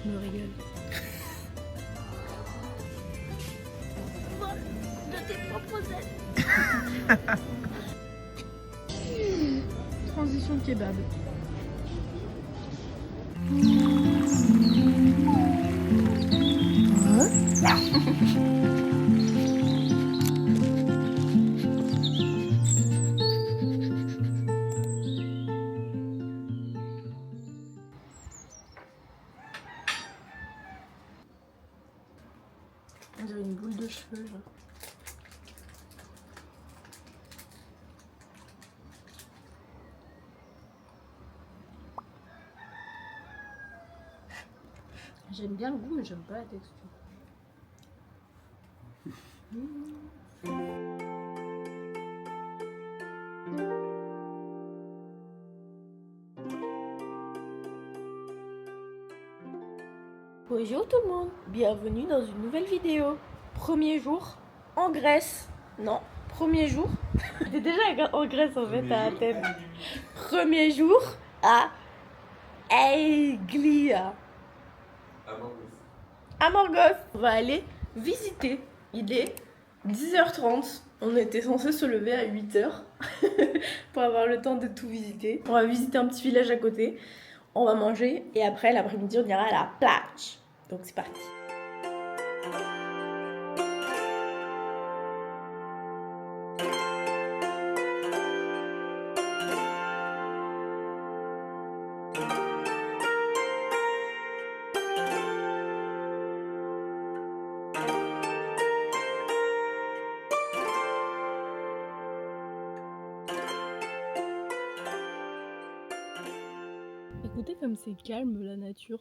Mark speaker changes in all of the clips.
Speaker 1: Je me régale. De tes propres ailes. Transition kebab. On dirait une boule de cheveux, genre. J'aime bien le goût, mais j'aime pas la texture. Bonjour tout le monde, bienvenue dans une nouvelle vidéo. Premier jour en Grèce. Non, premier jour. T'es déjà en Grèce en fait à Athènes. Premier jour à Aiglia. À Morgos. On va aller visiter. Il est 10h30. On était censé se lever à 8h pour avoir le temps de tout visiter. On va visiter un petit village à côté. On va manger et après l'après-midi on ira à la plage. Donc c'est parti. Écoutez comme c'est calme la nature.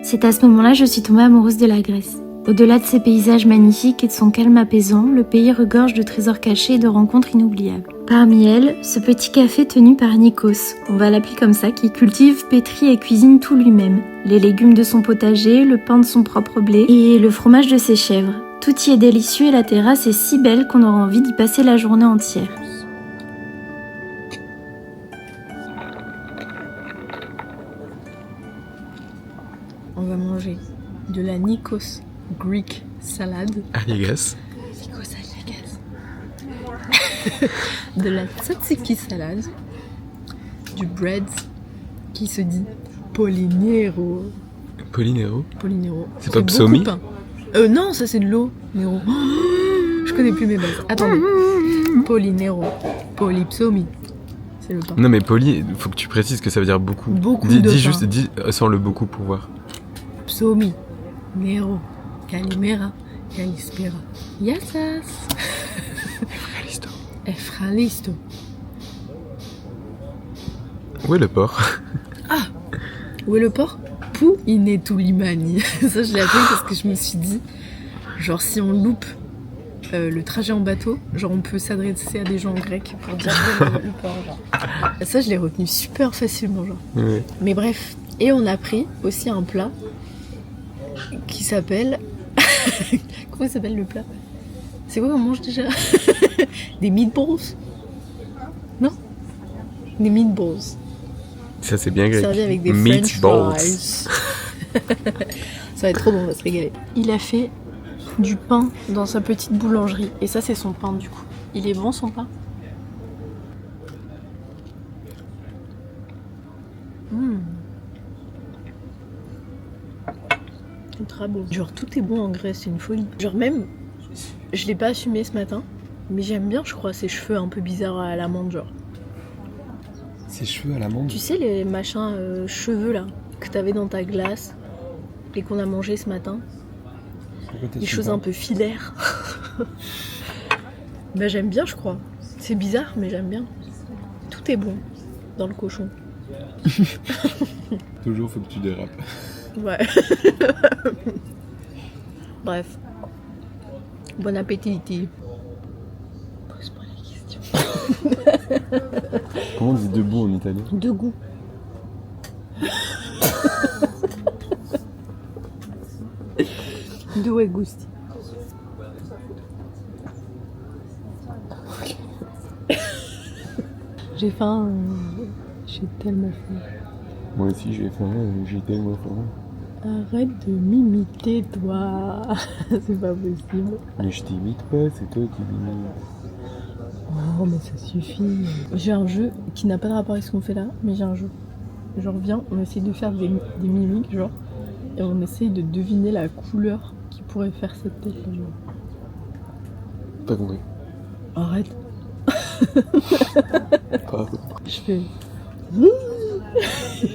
Speaker 2: C'est à ce moment-là que je suis tombée amoureuse de la Grèce. Au-delà de ses paysages magnifiques et de son calme apaisant, le pays regorge de trésors cachés et de rencontres inoubliables. Parmi elles, ce petit café tenu par Nikos, on va l'appeler comme ça, qui cultive, pétrit et cuisine tout lui-même. Les légumes de son potager, le pain de son propre blé et le fromage de ses chèvres. Tout y est délicieux et la terrasse est si belle qu'on aura envie d'y passer la journée entière.
Speaker 1: On va manger de la Nikos Greek salad.
Speaker 3: Aligas.
Speaker 1: Nikos aligas. De la tzatziki salade. Du bread qui se dit Polinero.
Speaker 3: Polinero.
Speaker 1: Polinero.
Speaker 3: C'est pas psomi?
Speaker 1: beaucoup pain. Non, ça c'est de l'eau. Nero. Je connais plus mes bases. Attendez. Polinero. Polypsomi. C'est le pain.
Speaker 3: Non mais poli, faut que tu précises que ça veut dire beaucoup.
Speaker 1: Beaucoup
Speaker 3: dis,
Speaker 1: de
Speaker 3: dis
Speaker 1: pain.
Speaker 3: juste, dis sans le beaucoup pour voir.
Speaker 1: Psomi. Nero. Calimera. Calispera. Yassas.
Speaker 3: Listo.
Speaker 1: Efralisto.
Speaker 3: Où est le porc?
Speaker 1: Où est le port? Pou Inetoulimani. Ça je l'ai appris parce que je me suis dit, genre si on loupe le trajet en bateau, genre on peut s'adresser à des gens grecs pour dire le port, genre. Ça je l'ai retenu super facilement, genre.
Speaker 3: Oui.
Speaker 1: Mais bref, et on a pris aussi un plat qui s'appelle... Comment il s'appelle le plat? C'est quoi qu'on mange déjà? Des meatballs? Non? Des meatballs.
Speaker 3: Ça c'est bien grec.
Speaker 1: Servi avec des
Speaker 3: Meatballs.
Speaker 1: French fries. Ça va être trop bon, on va se régaler. Il a fait du pain dans sa petite boulangerie. Et ça, c'est son pain du coup. Il est bon son pain? C'est très bon. Genre tout est bon en Grèce, c'est une folie. Genre même, je l'ai pas assumé ce matin, mais j'aime bien je crois ces cheveux un peu bizarres à l'amande genre.
Speaker 3: Ses cheveux à l'amande.
Speaker 1: Tu sais les machins cheveux là que t'avais dans ta glace et qu'on a mangé ce matin, des choses un peu filaires. Bah j'aime bien je crois. C'est bizarre mais j'aime bien. Tout est bon dans le cochon.
Speaker 3: Toujours faut que tu dérapes.
Speaker 1: Ouais. Bref. Bon appétit. Pose-moi la question.
Speaker 3: Comment on dit debout en italien?
Speaker 1: De goût. Due gusti. J'ai faim. J'ai tellement faim.
Speaker 3: Moi aussi j'ai faim, j'ai tellement faim.
Speaker 1: Arrête de m'imiter, toi. C'est pas possible.
Speaker 3: Mais je t'imite pas, c'est toi qui m'imites.
Speaker 1: Oh, mais ça suffit. J'ai un jeu qui n'a pas de rapport avec ce qu'on fait là, mais j'ai un jeu. Genre, viens, on essaye de faire des mimiques, genre, et on essaye de deviner la couleur qui pourrait faire cette tête-là, genre.
Speaker 3: Pas compris.
Speaker 1: Arrête.
Speaker 3: Pardon.
Speaker 1: Je fais.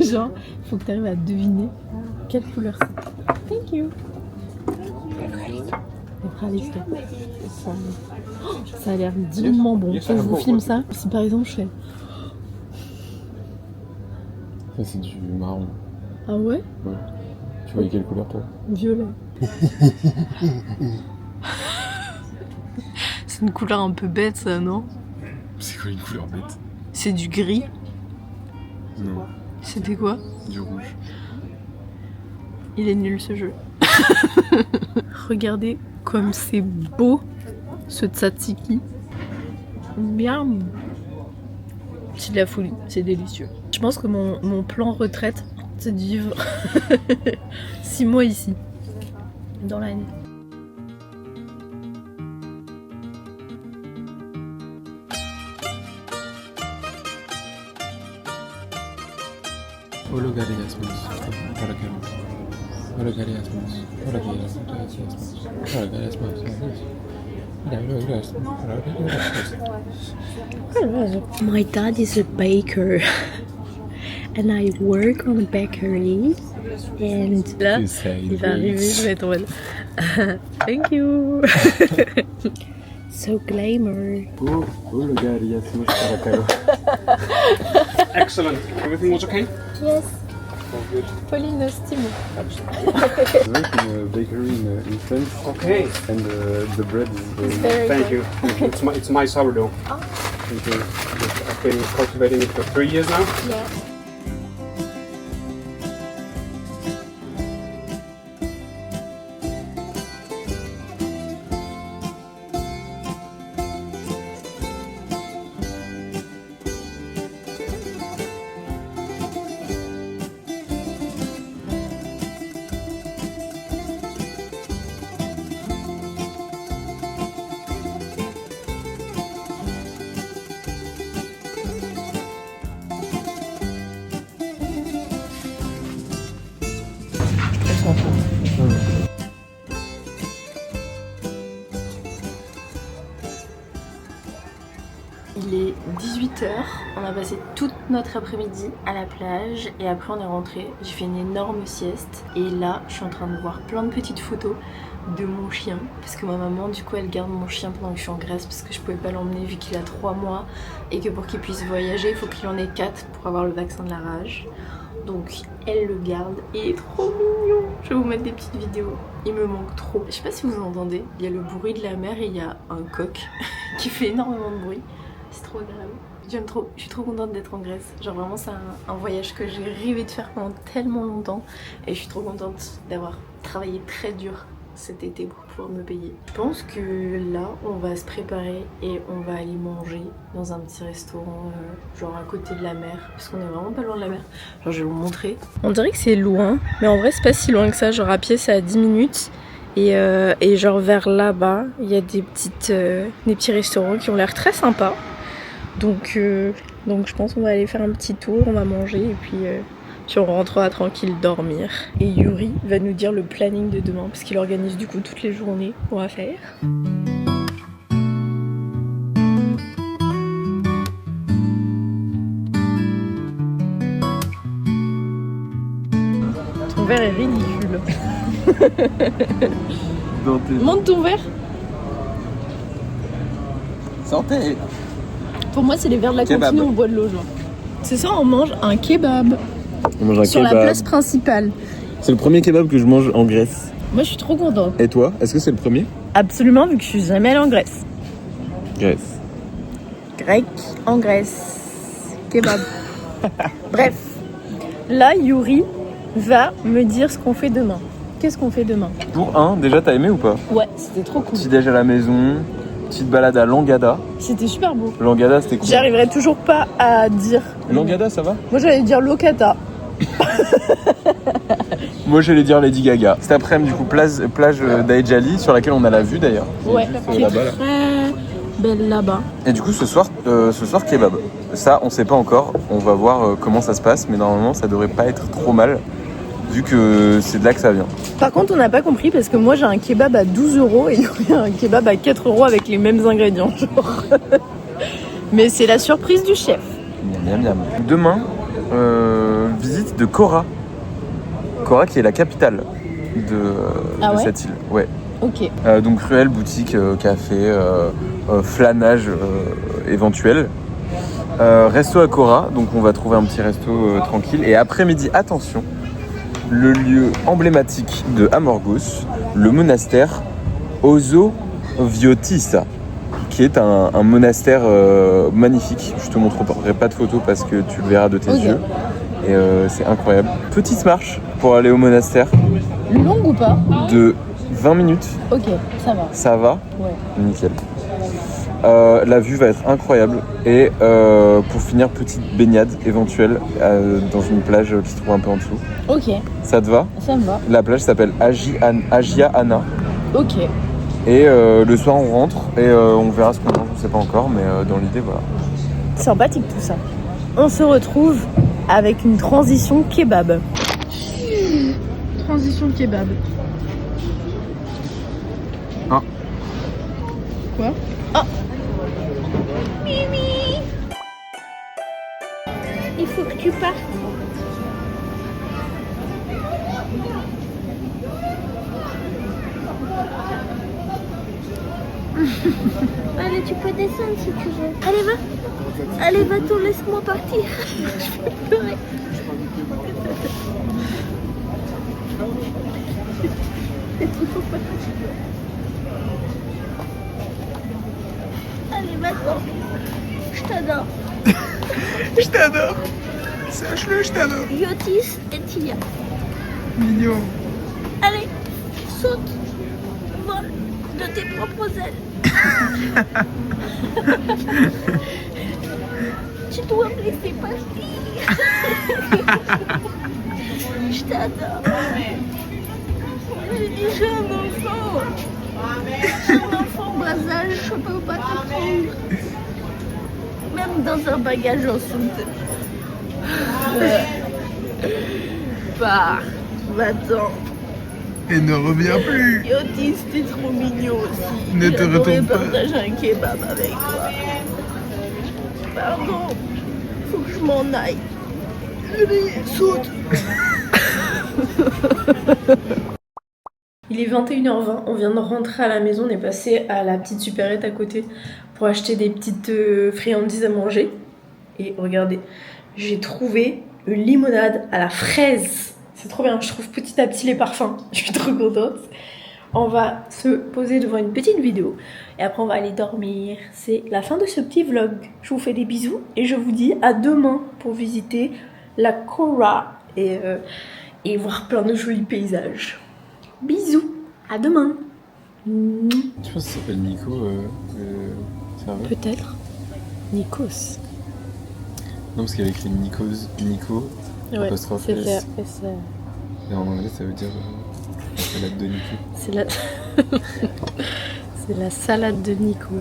Speaker 1: Genre, faut que tu arrives à deviner quelle couleur c'est. Thank you. Être réaliste. Ça a l'air divinement bon. Faut que je vous filme ça. Si par exemple je fais.
Speaker 3: Ça c'est du marron.
Speaker 1: Ah ouais?
Speaker 3: Ouais. Tu vois quelle couleur toi?
Speaker 1: Violet. C'est une couleur un peu bête ça, non?
Speaker 3: C'est quoi une couleur bête?
Speaker 1: C'est du gris.
Speaker 3: Non.
Speaker 1: C'était quoi?
Speaker 3: Du rouge.
Speaker 1: Il est nul ce jeu. Regardez comme c'est beau ce tzatziki. Bien. C'est de la folie, c'est délicieux. Je pense que mon plan retraite, c'est de vivre 6 mois ici, dans l'année.
Speaker 2: My dad is a baker and I work on a bakery and
Speaker 1: Là, il va arriver, je vais être en mode thank you.
Speaker 2: so glamour.
Speaker 4: Excellent. Everything was okay?
Speaker 2: Yes.
Speaker 1: Pauline Stimo.
Speaker 3: I work in a bakery in France.
Speaker 4: Okay.
Speaker 3: And the bread is
Speaker 1: Very
Speaker 4: Thank
Speaker 1: good.
Speaker 4: you. It's my sourdough.
Speaker 3: Thank you.
Speaker 4: I've been cultivating it for 3 years now.
Speaker 2: Yeah.
Speaker 1: Il est 18h, on a passé toute notre après-midi à la plage et après on est rentré. J'ai fait une énorme sieste et là je suis en train de voir plein de petites photos de mon chien parce que ma maman du coup elle garde mon chien pendant que je suis en Grèce parce que je pouvais pas l'emmener vu qu'il a 3 mois et que pour qu'il puisse voyager il faut qu'il en ait 4 pour avoir le vaccin de la rage. Donc elle le garde, il est trop mignon. Je vais vous mettre des petites vidéos, il me manque trop. Je sais pas si vous entendez, il y a le bruit de la mer et il y a un coq qui fait énormément de bruit. C'est trop agréable. J'aime trop, je suis trop contente d'être en Grèce. Genre vraiment c'est un voyage que j'ai rêvé de faire pendant tellement longtemps. Et je suis trop contente d'avoir travaillé très dur cet été pour pouvoir me payer. Je pense que là on va se préparer et on va aller manger dans un petit restaurant genre à côté de la mer. Parce qu'on est vraiment pas loin de la mer. Genre je vais vous montrer. On dirait que c'est loin, mais en vrai c'est pas si loin que ça. Genre à pied c'est à 10 minutes. Et genre vers là-bas, il y a des petits restaurants qui ont l'air très sympas. Donc je pense qu'on va aller faire un petit tour, on va manger et puis on rentrera tranquille dormir. Et Yuri va nous dire le planning de demain parce qu'il organise du coup toutes les journées qu'on va faire. Ton verre est ridicule. Monte ton verre.
Speaker 3: Santé.
Speaker 1: Pour moi, c'est les verres de la
Speaker 3: Kebab.
Speaker 1: cantine où on boit de l'eau, genre. C'est ça, on mange un kebab
Speaker 3: On mange un
Speaker 1: sur
Speaker 3: kebab.
Speaker 1: la place principale.
Speaker 3: C'est le premier kebab que je mange en Grèce.
Speaker 1: Moi, je suis trop contente.
Speaker 3: Et toi, est-ce que c'est le premier?
Speaker 1: Absolument, vu que je suis jamais allée en Grèce.
Speaker 3: Grèce.
Speaker 1: Grec en Grèce. Kebab. Bref. Là, Yuri va me dire ce qu'on fait demain. Ok ? qu'est-ce qu'on fait demain?
Speaker 5: Jour 1, déjà t'as aimé ou pas?
Speaker 1: Ouais, c'était trop cool.
Speaker 5: Petit déj à la maison, petite balade à Langada.
Speaker 1: C'était super beau.
Speaker 5: Langada c'était cool.
Speaker 1: J'arriverai toujours pas à dire.
Speaker 5: Langada ça va?
Speaker 1: Moi j'allais dire Locata.
Speaker 5: Moi j'allais dire Lady Gaga. Cet après-midi du coup plage d'Aïdjali sur laquelle on a la vue d'ailleurs.
Speaker 1: Ouais, qui est
Speaker 5: là-bas, là.
Speaker 1: très belle là-bas.
Speaker 5: Et du coup ce soir kebab. Ça on sait pas encore, on va voir comment ça se passe, mais normalement ça devrait pas être trop mal vu que c'est de là que ça vient.
Speaker 1: Par contre on n'a pas compris parce que moi j'ai un kebab à 12 € et il y aurait un kebab à 4 € avec les mêmes ingrédients genre. Mais c'est la surprise du chef.
Speaker 5: Miam, miam, miam. Demain, visite de Kora. Kora qui est la capitale de cette île. Ouais.
Speaker 1: Ok.
Speaker 5: Donc ruelle, boutique, café, flânage éventuel. Resto à Kora, donc on va trouver un petit resto tranquille. Et après-midi, attention, le lieu emblématique de Amorgos, le monastère Ozoviotissa, qui est un monastère magnifique. Je te montrerai pas de photos parce que tu le verras de tes yeux. Et c'est incroyable. Petite marche pour aller au monastère.
Speaker 1: Longue ou pas?
Speaker 5: De 20 minutes.
Speaker 1: Ok, ça va.
Speaker 5: Ça va?
Speaker 1: Ouais.
Speaker 5: Nickel. La vue va être incroyable. Et pour finir, petite baignade éventuelle dans une plage qui se trouve un peu en dessous.
Speaker 1: Ok,
Speaker 5: Ça te va?
Speaker 1: ça me va.
Speaker 5: La plage s'appelle Agia Ana.
Speaker 1: Ok.
Speaker 5: Et le soir, on rentre et on verra ce qu'on mange. On sait pas encore, mais dans l'idée, voilà.
Speaker 1: Sympathique tout ça. On se retrouve avec une transition kebab. Transition kebab.
Speaker 5: Ah.
Speaker 1: Quoi? Ah. Mimi. Il faut que tu partes.
Speaker 2: Allez, tu peux descendre si tu veux. Allez, va. Allez, va-t'en, laisse-moi partir. Je vais pleurer. Allez, va-t'en. Je t'adore.
Speaker 5: Je t'adore. Sache-le, je t'adore.
Speaker 2: Yotis et Tia.
Speaker 5: Mignon.
Speaker 2: Allez, saute. Vole de tes propres ailes. Tu dois me laisser partir. Je t'adore. Je suis un enfant. Je suis un enfant bas âge, je peux pas te prendre. Même dans un bagage en soute. Bah, va-t'en.
Speaker 5: Et ne reviens plus.
Speaker 2: Yotis, t'es trop mignon aussi.
Speaker 5: Ne te retourne pas.
Speaker 2: J'adorais partager un kebab avec toi. Pardon, faut que je m'en aille. Allez, saute.
Speaker 1: Il est 21h20, on vient de rentrer à la maison, on est passé à la petite supérette à côté pour acheter des petites friandises à manger. Et regardez, j'ai trouvé une limonade à la fraise. C'est trop bien, je trouve petit à petit les parfums, je suis trop contente. On va se poser devant une petite vidéo et après on va aller dormir. C'est la fin de ce petit vlog. Je vous fais des bisous et je vous dis à demain pour visiter la Kora et voir plein de jolis paysages. Bisous, à demain.
Speaker 5: Je pense que ça s'appelle Nico, serveur.
Speaker 1: Peut-être. Nikos.
Speaker 5: Non, parce qu'il y avait écrit Nico,
Speaker 1: Ouais,
Speaker 5: apostrophe
Speaker 1: c'est
Speaker 5: S.
Speaker 1: fait.
Speaker 5: Et en anglais, ça veut dire la salade de Nico.
Speaker 1: C'est la... c'est la salade de Nico.